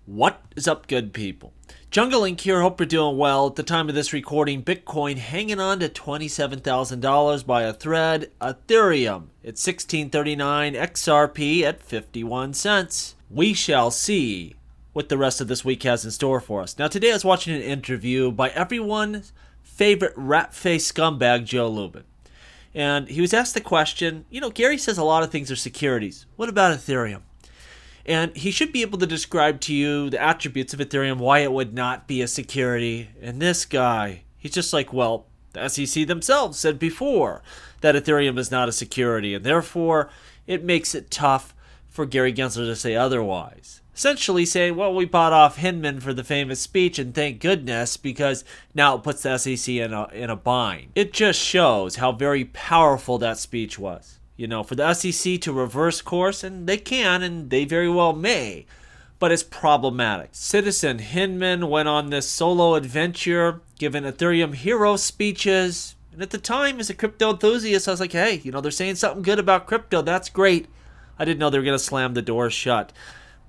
What is up, good people? Jungle Inc. here, hope you're doing well. At the time of this recording, Bitcoin hanging on to $27,000 by a thread. Ethereum at $16.39, XRP at 51 cents. We shall see what the rest of this week has in store for us. Now, today I was watching an interview by everyone's favorite rat-faced scumbag, Joe Lubin. And he was asked the question, Gary says a lot of things are securities. What about Ethereum? And he should be able to describe to you the attributes of Ethereum, why it would not be a security. And this guy, he's just like, well, the SEC themselves said before that Ethereum is not a security. And therefore, it makes it tough for Gary Gensler to say otherwise. Essentially saying, well, we bought off Hinman for the famous speech, and thank goodness, because now it puts the SEC in a bind. It just shows how very powerful that speech was. For the SEC to reverse course, and they can, and they very well may, but it's problematic. Citizen Hinman went on this solo adventure, giving Ethereum hero speeches, and at the time, as a crypto enthusiast, I was like, hey, they're saying something good about crypto. That's great. I didn't know they were going to slam the door shut.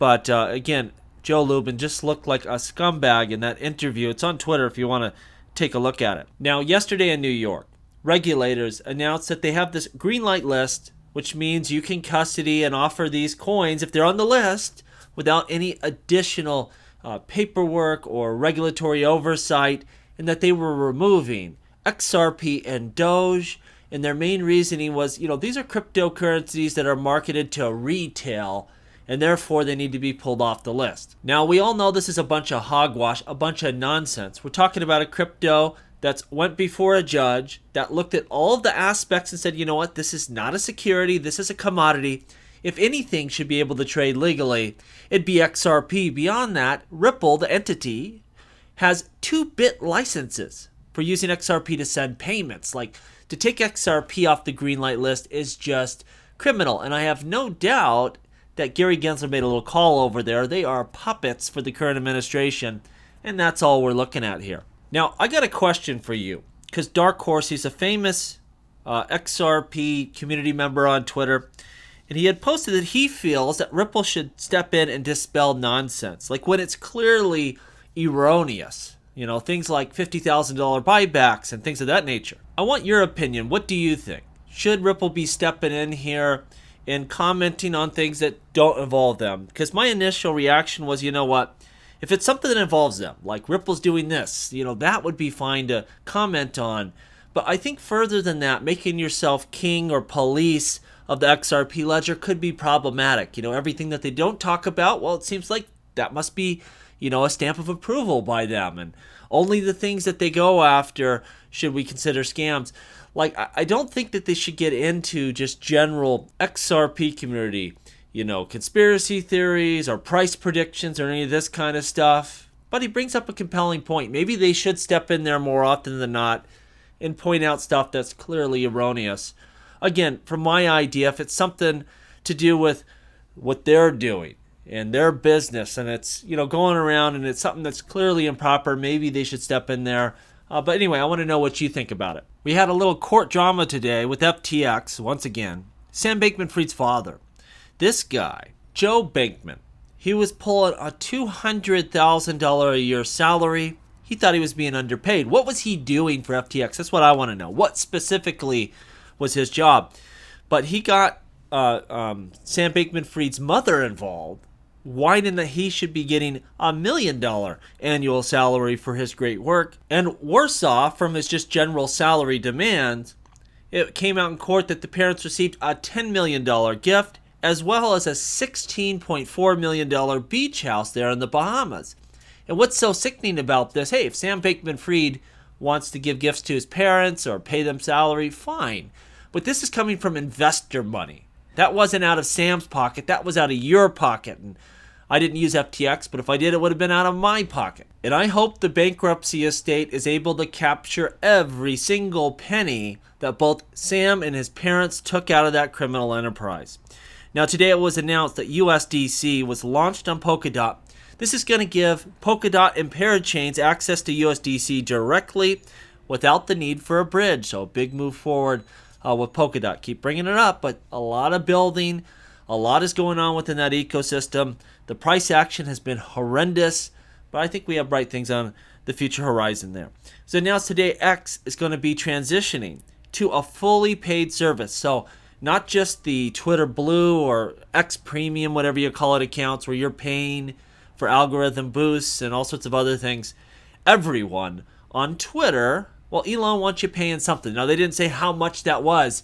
But again, Joe Lubin just looked like a scumbag in that interview. It's on Twitter if you want to take a look at it. Now, yesterday in New York, regulators announced that they have this green light list, which means you can custody and offer these coins if they're on the list without any additional paperwork or regulatory oversight, and that they were removing XRP and Doge. And their main reasoning was, these are cryptocurrencies that are marketed to retail, and therefore they need to be pulled off the list. Now, we all know this is a bunch of hogwash, a bunch of nonsense. We're talking about a crypto that's went before a judge that looked at all of the aspects and said, you know what, this is not a security, this is a commodity. If anything should be able to trade legally, it'd be XRP. Beyond that, Ripple, the entity, has 2-bit licenses for using XRP to send payments. Like, to take XRP off the green light list is just criminal. And I have no doubt that Gary Gensler made a little call over there. They are puppets for the current administration, and that's all we're looking at here. Now, I got a question for you, because Dark Horse, he's a famous XRP community member on Twitter, and he had posted that he feels that Ripple should step in and dispel nonsense, like when it's clearly erroneous, things like $50,000 buybacks and things of that nature. I want your opinion. What do you think? Should Ripple be stepping in here and commenting on things that don't involve them? Because my initial reaction was, if it's something that involves them, like Ripple's doing this, that would be fine to comment on. But I think further than that, making yourself king or police of the XRP ledger could be problematic. Everything that they don't talk about, well, it seems like that must be, a stamp of approval by them. And only the things that they go after should we consider scams. Like, I don't think that they should get into just general XRP community, conspiracy theories or price predictions or any of this kind of stuff. But he brings up a compelling point. Maybe they should step in there more often than not and point out stuff that's clearly erroneous. Again, from my idea, if it's something to do with what they're doing and their business, and it's, going around and it's something that's clearly improper, maybe they should step in there. But anyway, I want to know what you think about it. We had a little court drama today with FTX, once again. Sam Bankman-Fried's father. This guy, Joe Bankman, he was pulling a $200,000 a year salary. He thought he was being underpaid. What was he doing for FTX? That's what I want to know. What specifically was his job? But he got Sam Bankman-Fried's mother involved, whining that he should be getting $1 million annual salary for his great work. And worse off, from his just general salary demands, it came out in court that the parents received a $10 million gift, as well as a $16.4 million beach house there in the Bahamas. And what's so sickening about this, hey, if Sam Bankman-Fried wants to give gifts to his parents or pay them salary, fine. But this is coming from investor money. That wasn't out of Sam's pocket, that was out of your pocket. And I didn't use FTX, but if I did, it would have been out of my pocket. And I hope the bankruptcy estate is able to capture every single penny that both Sam and his parents took out of that criminal enterprise. Now, today it was announced that USDC was launched on Polkadot. This is going to give Polkadot and parachains access to USDC directly without the need for a bridge. So a big move forward with Polkadot. Keep bringing it up, but a lot of building, a lot is going on within that ecosystem. The price action has been horrendous, but I think we have bright things on the future horizon there. So announced today, X is going to be transitioning to a fully paid service. So not just the Twitter Blue or X Premium, whatever you call it, accounts where you're paying for algorithm boosts and all sorts of other things. Everyone on Twitter, well, Elon wants you paying something. Now, they didn't say how much that was,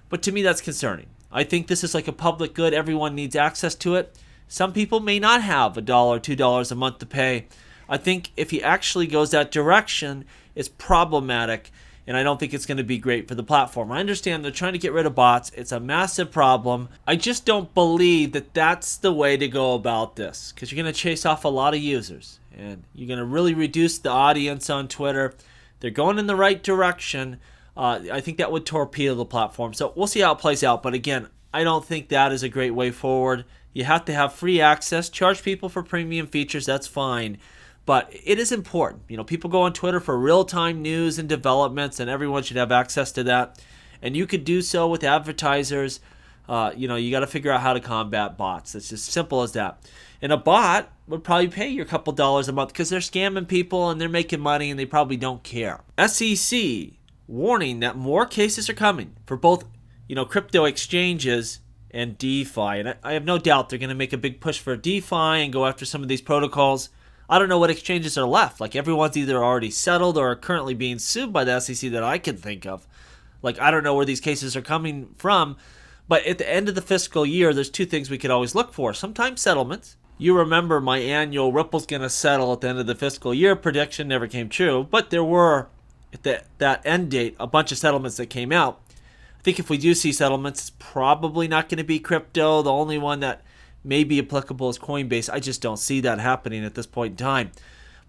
but to me, that's concerning. I think this is like a public good. Everyone needs access to it. Some people may not have $1, $2 a month to pay. I think if he actually goes that direction, it's problematic, and I don't think it's going to be great for the platform. I understand they're trying to get rid of bots. It's a massive problem. I just don't believe that that's the way to go about this, because you're going to chase off a lot of users, and you're going to really reduce the audience on Twitter. They're going in the right direction. I think that would torpedo the platform. So we'll see how it plays out. But again, I don't think that is a great way forward. You have to have free access, charge people for premium features, that's fine. But it is important. You know, people go on Twitter for real-time news and developments, and everyone should have access to that. And you could do so with advertisers. You got to figure out how to combat bots. It's just simple as that. And a bot would probably pay you a couple dollars a month because they're scamming people and they're making money and they probably don't care. SEC warning that more cases are coming for both, crypto exchanges and DeFi. And I have no doubt they're going to make a big push for DeFi and go after some of these protocols. I don't know what exchanges are left. Like, everyone's either already settled or are currently being sued by the SEC that I can think of. Like, I don't know where these cases are coming from. But at the end of the fiscal year, there's two things we could always look for. Sometimes settlements. You remember my annual Ripple's going to settle at the end of the fiscal year prediction never came true. But there were, at that end date, a bunch of settlements that came out. I think if we do see settlements, it's probably not going to be crypto. The only one that may be applicable is Coinbase. I just don't see that happening at this point in time.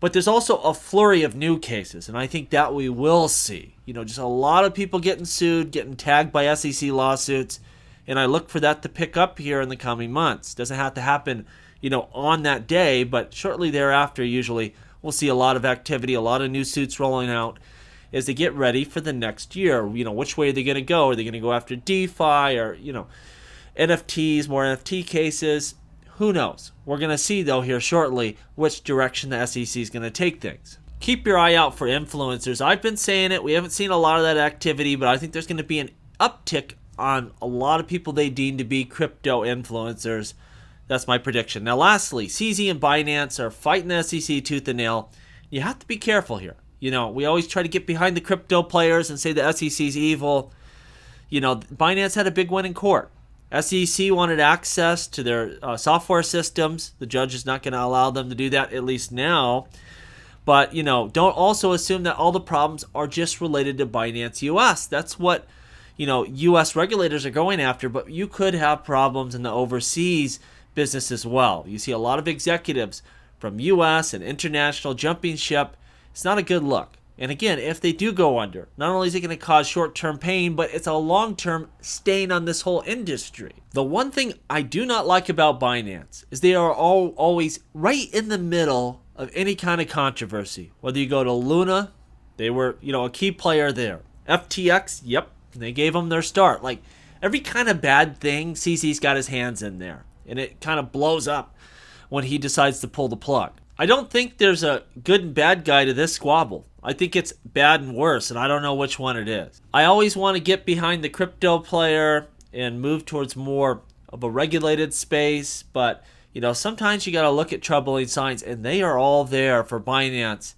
But there's also a flurry of new cases, and I think that we will see. Just a lot of people getting sued, getting tagged by SEC lawsuits, and I look for that to pick up here in the coming months. Doesn't have to happen, on that day, but shortly thereafter, usually we'll see a lot of activity, a lot of new suits rolling out as they get ready for the next year. Which way are they going to go? Are they going to go after DeFi or, NFTs, more NFT cases? Who knows? We're going to see, though, here shortly which direction the SEC is going to take things. Keep your eye out for influencers. I've been saying it. We haven't seen a lot of that activity, but I think there's going to be an uptick on a lot of people they deem to be crypto influencers. That's my prediction. Now, lastly, CZ and Binance are fighting the SEC tooth and nail. You have to be careful here. We always try to get behind the crypto players and say the SEC's evil. Binance had a big win in court. SEC wanted access to their software systems. The judge is not going to allow them to do that, at least now. But, don't also assume that all the problems are just related to Binance US. That's what, US regulators are going after. But you could have problems in the overseas business as well. You see a lot of executives from US and international jumping ship. It's not a good look. And again, if they do go under, not only is it going to cause short-term pain, but it's a long-term stain on this whole industry. The one thing I do not like about Binance is they are always right in the middle of any kind of controversy. Whether you go to Luna, they were, a key player there. FTX, yep, they gave them their start. Like, every kind of bad thing, CZ's got his hands in there. And it kind of blows up when he decides to pull the plug. I don't think there's a good and bad guy to this squabble. I think it's bad and worse, and I don't know which one it is. I always want to get behind the crypto player and move towards more of a regulated space, but sometimes you got to look at troubling signs, and they are all there for Binance.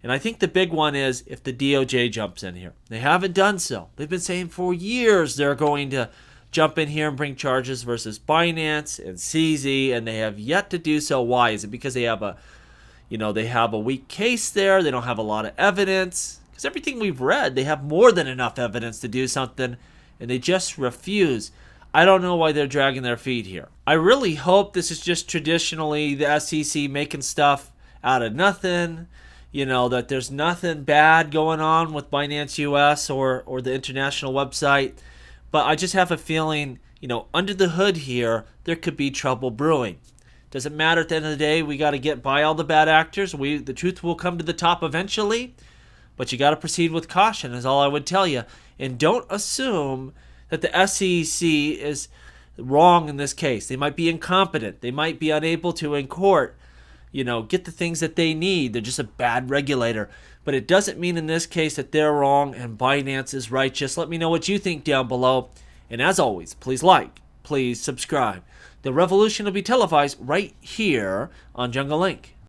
And I think the big one is if the DOJ jumps in here. They haven't done so. They've been saying for years they're going to jump in here and bring charges versus Binance and CZ, and they have yet to do so. Why? Is it because they have a weak case there? They don't have a lot of evidence? Because everything we've read, they have more than enough evidence to do something, and they just refuse. I don't know why they're dragging their feet here. I really hope this is just traditionally the SEC making stuff out of nothing, that there's nothing bad going on with Binance US or the international website. But I just have a feeling, under the hood here, there could be trouble brewing. Doesn't matter at the end of the day. We got to get by all the bad actors. The truth will come to the top eventually. But you got to proceed with caution is all I would tell you. And don't assume that the SEC is wrong in this case. They might be incompetent. They might be unable to, in court, get the things that they need. They're just a bad regulator. But it doesn't mean in this case that they're wrong and Binance is righteous. Let me know what you think down below. And as always, please like, please subscribe. The revolution will be televised right here on Jungle Link.